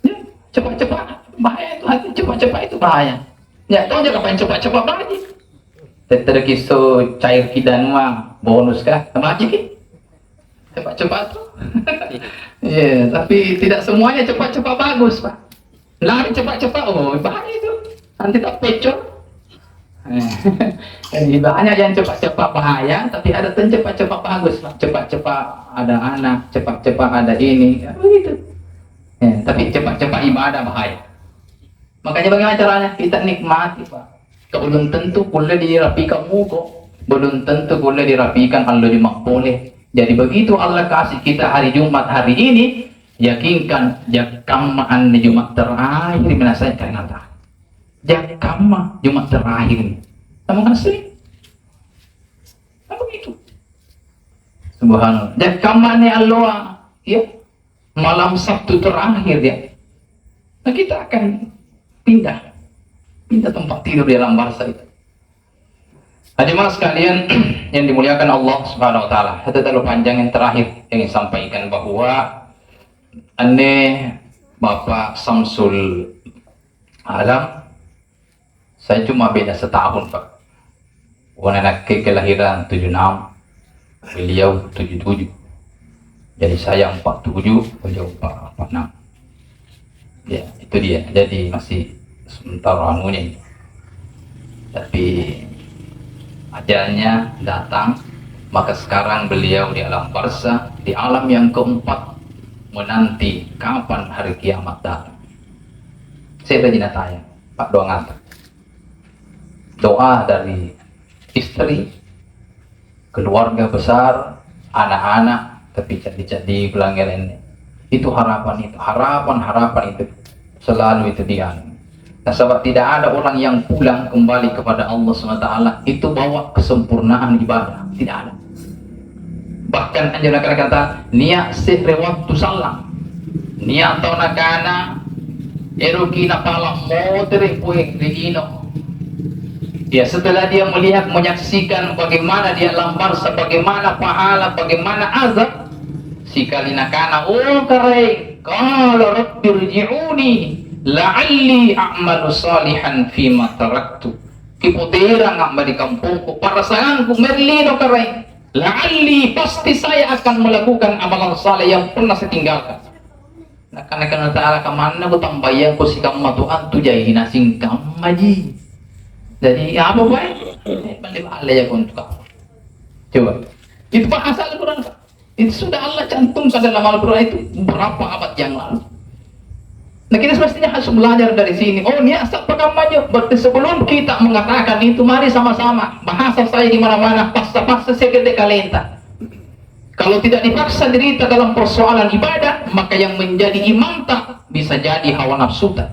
Ya, cepat-cepat bahaya itu hati cepat-cepat itu bahaya. Ya tahu aja kapan cepat-cepat bahaya. Tetap kisah cair kidan mah bonus kah? Sama aja cepat-cepat tuh. Ya, tapi tidak semuanya cepat-cepat bagus, Pak. Lari cepat-cepat, oh bahaya itu. Nanti tak pecah. Jadi banyak yang cepat-cepat bahaya, tapi ada yang cepat-cepat bagus, Pak. Cepat-cepat ada anak, cepat-cepat ada ini, ya, begitu. Ya, tapi cepat-cepat ibadah bahaya. Makanya bagaimana caranya? Kita nikmati, Pak. Belum tentu boleh dirapikan muka, belum tentu boleh dirapikan Allah dimakboleh. Jadi begitu Allah kasih kita hari Jumat hari ini, yakinkan jakamaan di Jumat terakhir menyelesaikan Allah. Jakama Jumat terakhir ini. Kamu kan sering? Apa begitu? Subhanallah. Jakamaan Allah, ya malam Sabtu terakhir ya. Nah kita akan pindah tempat tidur di dalam bahasa itu. Hadirin sekalian yang dimuliakan Allah Subhanahu wa taala. Terlalu panjang yang terakhir yang sampaikan bahwa aneh Bapak Samsul Alam saya cuma beda setahun, Pak. Anak kelahiran 76, beliau 77. Jadi saya 47, beliau 46. Ya, itu dia. Jadi masih sementara anunya ini. Tapi ajalnya datang, maka sekarang beliau di alam barzah, di alam yang keempat, menanti kapan hari kiamat datang. Saya rajin tanya, Pak doa ngantar. Doa dari istri, keluarga besar, anak-anak, tapi jadi pelanggan ini. Itu harapan itu selalu itu dia. Nah, sebab tidak ada orang yang pulang kembali kepada Allah SWT itu bawa kesempurnaan ibadah, tidak ada. Bahkan anjana kata niat sihri waktu salam, niat tahu nakana erukina pala motere puing digino. Ya, setelah dia melihat, menyaksikan bagaimana dia lambar, sebagaimana pahala, bagaimana azab, sikali nakana karai qala rabbi rji'uni la'alli a'malu salihan fima taraktu. Kiputera ngak di kampungku, para sayangku merlino karai la'alli, pasti saya akan melakukan amalan saleh yang pernah saya tinggalkan. Nah, karena ta'ala kemana ku tambayan ku si kamma tuan tu jai nasing kamaji. Jadi apa baik? Balik ya untuk kamu. Coba. Itu bahasa Al-Quran. Itu sudah Allah cantumkan dalam Al-Quran itu berapa abad yang lalu. Nah, kita semestinya harus belajar dari sini. Oh, ini asal pekamannya. Berarti sebelum kita mengatakan itu, mari sama-sama. Bahasa saya di mana-mana, paksa-paksa saya gede kalenta. Kalau tidak dipaksa diri kita dalam persoalan ibadah, maka yang menjadi imam tak bisa jadi hawa nafsu tak.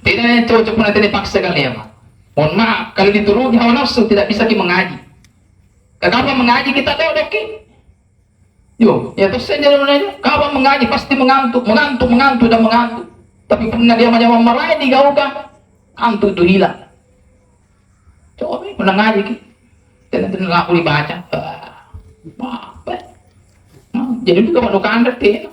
Tidak cocok nanti dipaksa kali ya, Pak. Mohon maaf, kalau diturunkan hawa nafsu tidak bisa mengaji. Kenapa mengaji kita tahu deki? Yo, ya terus saya jalan aja. Kapan mengaji pasti mengantuk. Tapi pernah dia macam marahin digaukan, antuk itu hilang. Coba pernah ngaji ki, dan itu aku dibaca. Apa? Jadi juga kalau kandet dia,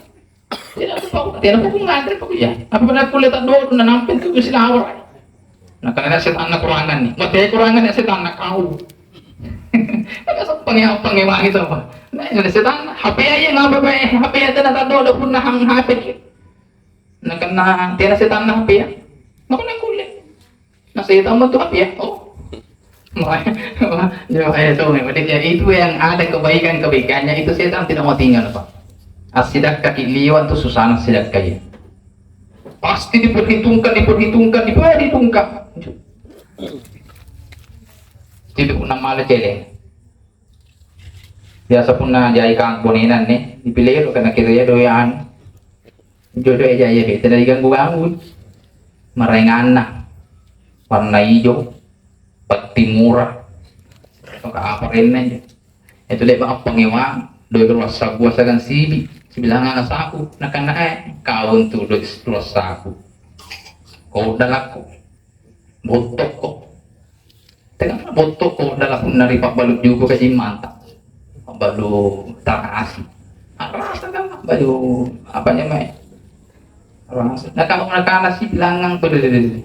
tidak aku ngantri kok ya. Tapi pernah kuliah tak dulu, pernah nampil ke silawar. Nah, karena setan anak kurangan nih, buat dia kurangan ya setan anak kau. Agak pengewa gitu apa? Nah, ini setan HP aja ngapa be? HP aja tak ada pun hang HP. Nah, kena tiada setan HP ya. Nggak pernah kuliah. Nah, setan tuh HP ya. Oh, itu yang ada kebaikannya itu setan tidak mau tinggal Pak. Asidak kaki liwan tuh susana sidak kaya. Pasti diperhitungkan. Tidak pernah malah celeng. Biasa pun na jai kang kuninan nih, dipilih lo karena kita ya doyan. Jodoh aja ya kita dari ganggu. Marengan na, warna hijau, peti murah, atau apa aja. Itu lepas pengewa, doi keluar sabu asakan bilang anak saku, nakana kau untuk doi keluar saku. Kau dalaku, botok kok. Tengah botok kok dalam nari Pak Balut juga kaji mantap. Pak Balut terasi. Rasa kan baju apanya mai? Rasa. Nah kamu nakana si bilangang berdiri.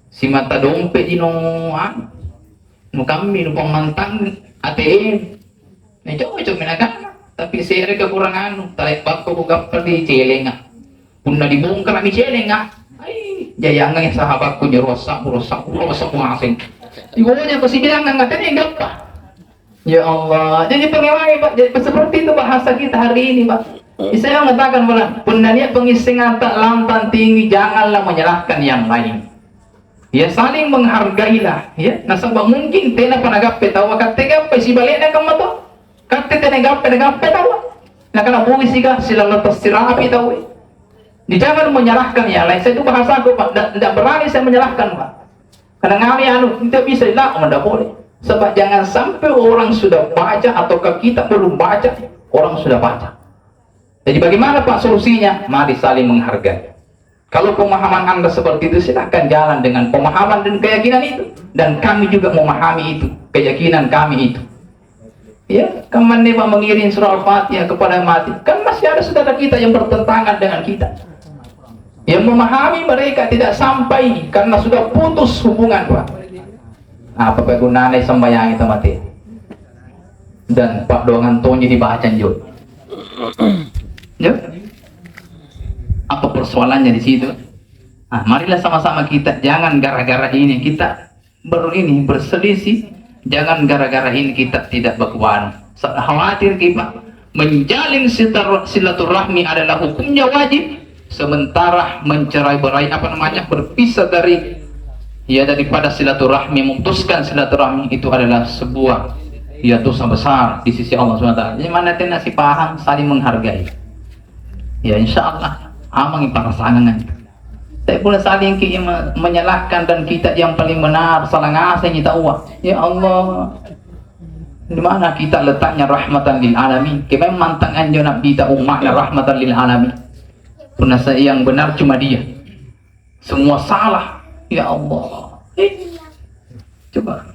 Si mata dompet di noan. Nu kami nu pemantang ATM. Nah coba menakana. Tapi saya kekurangan nu. Tarik bako ko gapar di celenga. Punna dibongkar di celenga. Ay, jayangan yang sahabatku rusak asing. Ibunya pasti bilang nggak gampang. Ya Allah, jadi pengewai Pak, jadi seperti itu bahasa kita hari ini Pak. Saya mengatakan penanya pengising tak lantang tinggi, janganlah menyalahkan yang lain. Ya saling menghargailah. Ya, nasabah mungkin tena panagap petawa katega si baliknya kamu tuh. Kate tenegap tahu. Nah kalau mau sila lepas sirapi tahu. Jangan menyalahkan yang lain. Saya itu bahasa aku Pak, tidak berani saya menyalahkan Pak. Karena kami tidak bisa tidak boleh. Sebab jangan sampai orang sudah baca ataukah kita belum baca, orang sudah baca. Jadi bagaimana Pak solusinya? Mari saling menghargai. Kalau pemahaman Anda seperti itu, silakan jalan dengan pemahaman dan keyakinan itu. Dan kami juga memahami itu, keyakinan kami itu. Ya, kemana Pak mengirim surah Al-Fatihah kepada mati? Kan masih ada saudara kita yang bertentangan dengan kita. Yang memahami mereka tidak sampai karena sudah putus hubungan Pak. Apa gunanya sembahyang itu mati? Dan Pak doangan Tony dibaca juga. Ya. Apa persoalannya di situ? Nah, marilah sama-sama kita jangan gara-gara ini kita berselisih, jangan gara-gara ini kita tidak berkuan. Khawatir kita menjalin silaturahmi adalah hukumnya wajib, sementara mencerai-berai berpisah daripada silaturahmi, memutuskan silaturahmi itu adalah sebuah dosa besar di sisi Allah SWT. Jadi mana tena si paham saling menghargai. Ya insya Allah amang pasangan. Tak boleh saling menyalahkan dan kita yang paling benar salah ngasih kita uang. Ya Allah, di mana kita letaknya rahmatan lil alamin? Kita mantang anjo Nabi kita umatnya rahmatan lil alamin. Penasa yang benar cuma dia. Semua salah. Ya Allah. Coba.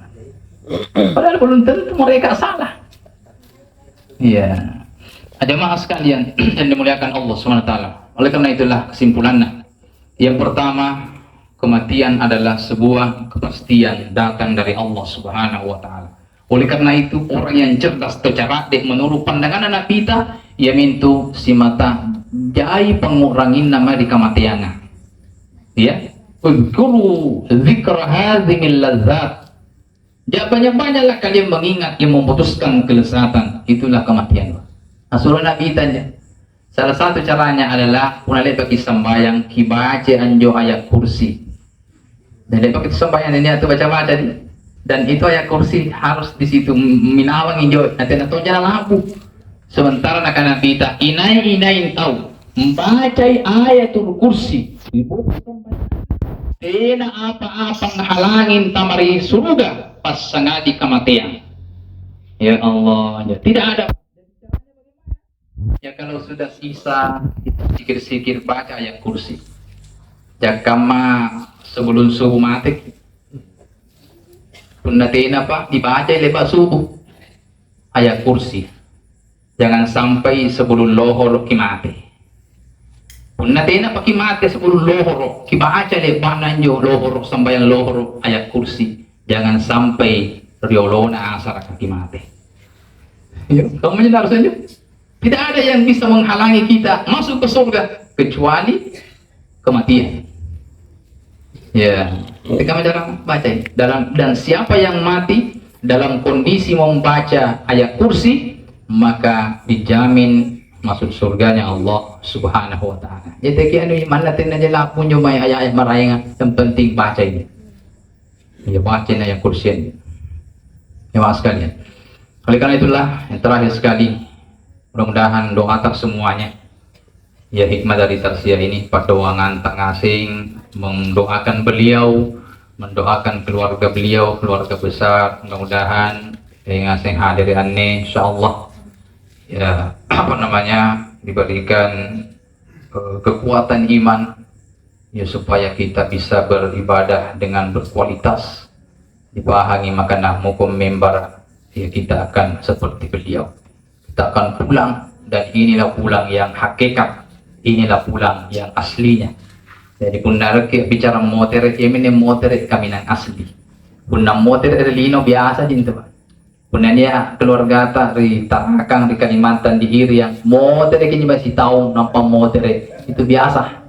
Padahal belum tentu mereka salah. Iya. Ada maaf sekalian yang dimuliakan Allah SWT. Oleh karena itulah kesimpulannya. Yang pertama, kematian adalah sebuah kepastian datang dari Allah Subhanahu wa taala. Oleh karena itu, orang yang cerdas tercerdik menurut pandangan anak kita, ia mintu si mata jai pengurangin nama di kematian. Ya, uzkuru dzikra hadzimil ladzat. Ya banyak-banyaklah kalian mengingat yang memutuskan kelezatan, itulah kematian. Asuran Nabi tanya. Salah satu caranya adalah mulai bagi sembahyang kibaca anjo ayat kursi. Dan bagi sembahyang ini atau baca-baca dan itu ayat kursi harus di situ minawang injo nanti atau jalan lampu. Sementara nak kita inain tahu membaca ayatul kursi. Tidak apa-apa menghalangin tamari surga pas sangadi kematian. Ya Allah, ya tidak ada. Ya kalau sudah sisa kita sikir-sikir baca ayat kursi. Jakama sebelum subuh mati. Punnatin apa dibaca lepas subuh ayat kursi. Jangan sampai sebelum lohor kimati. Punnatin apa kimati sebelum lohor kibaca lepas nanjo lohor sambayang lohor ayat kursi. Jangan sampai riolona asar kimati. Ya, kamu menyenar saja. Tidak ada yang bisa menghalangi kita masuk ke surga kecuali kematian. Ya, kita jarang baca dan siapa yang mati dalam kondisi membaca ayat kursi maka dijamin masuk surganya Allah Subhanahu wa taala. Jadi kianu mana tena jela punyo may ayat marayangan yang penting baca ini. Ya baca ayat kursi ini. Ya mas sekalian. Oleh karena itulah yang terakhir sekali mudah-mudahan doa tak semuanya ya hikmah dari tausiah ini padoangan tak ngasing mendoakan beliau, mendoakan keluarga beliau, keluarga besar, mudah-mudahan yang ngasing hadir aneh insyaallah ya diberikan kekuatan iman ya supaya kita bisa beribadah dengan berkualitas dipahami makna hukum member ya kita akan seperti beliau. Kita akan pulang dan inilah pulang yang hakikat, inilah pulang yang aslinya. Jadi benar bicara motor, ini motor kami yang asli. Benar motor lino biasa jinto. Punanya keluarga dari Tarakan di Kalimantan di Irian, motor kini masih tahu nampak motor itu biasa.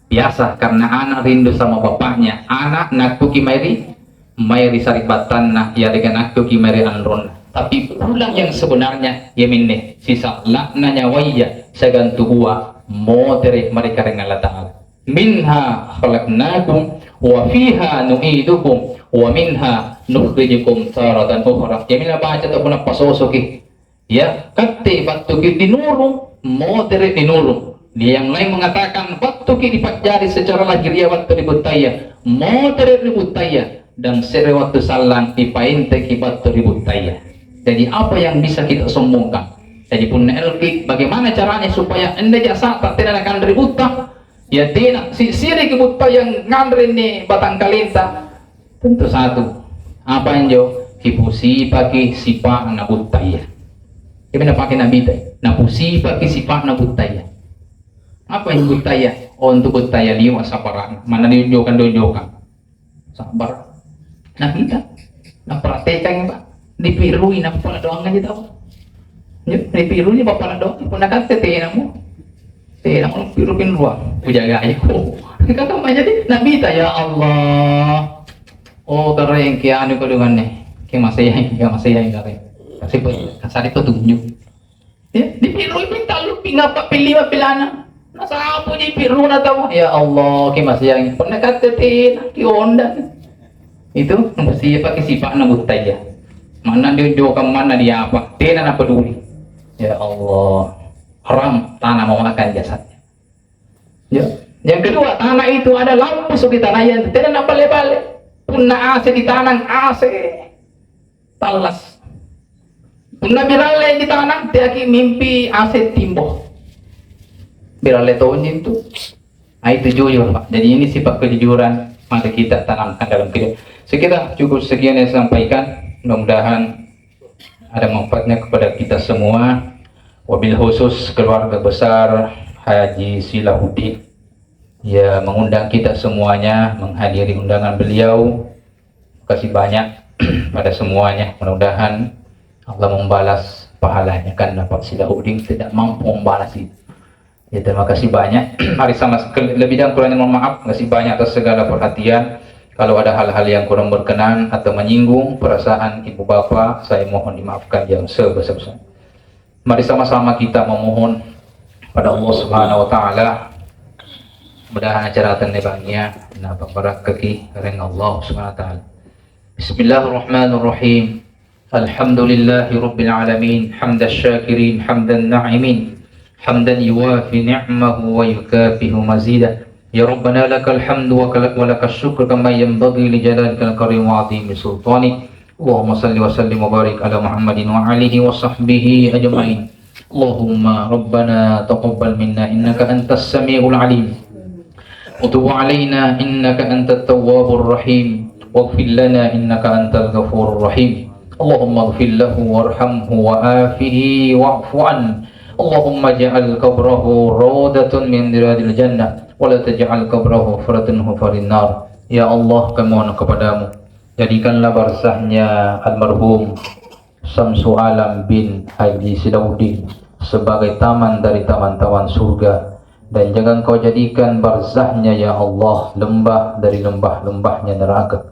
Biasa karena anak rindu sama bapaknya. Anak nakku kimari, Mairi saribatan nah ya dengan nakku kimari anron. Tapi pulang yang sebenarnya yaminne sisa laknanya waya sagantu huwa motere mereka dengan Allah Ta'ala minha khalaqnakum wa fiha nu'idukum wa minha nukhrijukum taratan ukhra. Yaminna baca tak pernah pasosoki ya kate batuki dinuru motere dinuru. Dia yang lain mengatakan batuki dipajari secara lahiriah waktu ributaya motere ributaya dan sere waktu salang ipainte kibatu ributaya. Jadi apa yang bisa kita sombongkan? Jadi pun elki bagaimana caranya supaya anda jasa tak tidak akan ributah ya tidak si siri kebutah yang ngandre ni batang kalenta tentu satu apa yang jo kipusi pakai sifat nabutaya gimana pakai nabita napusi pakai sifat nabutaya apa yang butaya untuk butaya liwa sabaran mana diunjukkan sabar nah kita nah praktekan pak dipirui nak pula doang aja tahu Ni piru ni bapak nak dong, pun nak kata namu. Namu piru pinruang, pujaga aku. Kata macam ni, Nabi tak ya Allah. Oh, keren kian ko dengan ni. Ki masih yang kare. Kasi kasari petunjuk. Ya, di piru pinta lu pingapa pilih pilana. Nasa apa di piru na tahu? Ya Allah, ki masih yang pernah kata ki onda. Itu mesti pakai sifat na butai ya. Mana dia jauh mana dia apa? Tidak nak peduli. Ya Allah, haram tanah mau makan jasadnya. Ya. Yang kedua, tanah itu ada lampu suki tanah yang tidak nak balik-balik. Punna AC di tanah AC talas. Punna birale di tanah tiaki mimpi AC timbo. Birale tahun itu. Nah, itu jujur Pak. Jadi ini sifat kejujuran mari kita tanamkan dalam kehidupan. Sekitar cukup sekian yang saya sampaikan. Mudah-mudahan ada manfaatnya kepada kita semua. Wabil khusus keluarga besar Haji Silahuddin ya mengundang kita semuanya menghadiri undangan beliau. Terima kasih banyak pada semuanya. Mudah-mudahan Allah membalas pahalanya karena Pak Silahuddin tidak mampu membalas itu. Ya, terima kasih banyak. Mari sama lebih dan kurangnya mohon maaf. Terima kasih banyak atas segala perhatian. Kalau ada hal-hal yang kurang berkenan atau menyinggung perasaan ibu bapak, saya mohon dimaafkan yang sebesar-besarnya. Mari sama-sama kita memohon pada Allah Subhanahu wa taala. Mudah-mudahan acara tenebangnya napa barakati kareng Allah Subhanahu wa taala. Bismillahirrahmanirrahim. Alhamdulillahirabbil alamin, hamdasy syakirin, hamdan na'imin, hamdan yuwafi ni'mahu wa yukafi'u mazidah. Ya Rabbana lakal hamdu wa lakal syukru kama yanbaghi li jalalika al-karim wa 'azimi sultanik. Allahumma salli wa sallim wa barik ala Muhammadin wa alihi wa sahbihi ajma'in. Allahumma Rabbana taqabbal minna innaka antas samiul alim. Wa tub 'alaina innaka antat tawwabur rahim. Waghfir lana innaka antal ghafurur rahim. Allahumma ighfir lahu warhamhu wa afihi wa'fu an. Allahumma ja'al qabrahu rawdatun min riyadil jannah. Wala taj'al qabrahu faratan hufarin nar. Ya Allah, kami mohon kepadamu, jadikanlah barzahnya almarhum Samsu Alam bin Haji Silahuddin sebagai taman dari taman-taman surga, dan jangan kau jadikan barzahnya ya Allah lembah dari lembah-lembahnya neraka.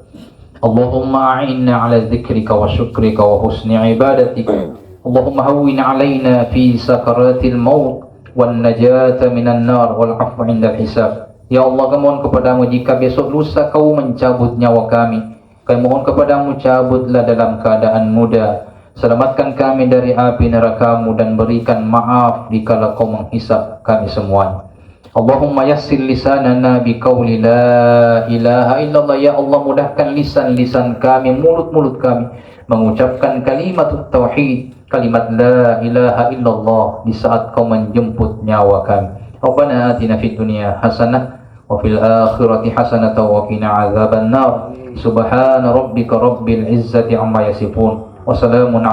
Allahumma a'inna ala dzikrika wa syukrika wa husni ibadatika. Allahumma hawwin alaina fi sakaratil maut wan najata minan nar wal afwa indal hisab. Ya Allah, kami mohon kepadamu jika besok lusa kau mencabut nyawa kami mohon kepadamu cabutlah dalam keadaan muda. Selamatkan kami dari api neraka-Mu dan berikan maaf dikala kau menghisab kami semuanya. Allahumma yassir lisanana biqauli la ilaha illallah. Ya Allah, mudahkan lisan-lisan kami, mulut-mulut kami mengucapkan kalimat tauhid, kalimat la ilaha illallah di saat kau menjemput nyawa kami. Rabbana atina fid dunya hasanah wa fil akhirati hasanah wa qina azaban nar. Subhana rabbika rabbil izzati amma yasifun wa salamun